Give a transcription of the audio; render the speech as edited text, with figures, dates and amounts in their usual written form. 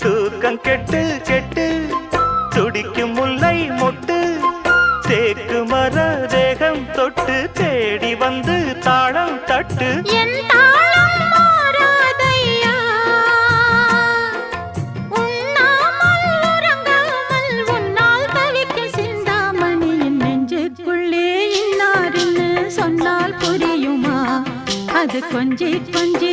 தூக்கம் கெட்டு கெட்டு துடிக்கும் முல்லை மொட்டு தேக்கு மர தேகம் தொட்டு தேடி வந்து தாளம் தட்டு அது கொஞ்சி கொஞ்சி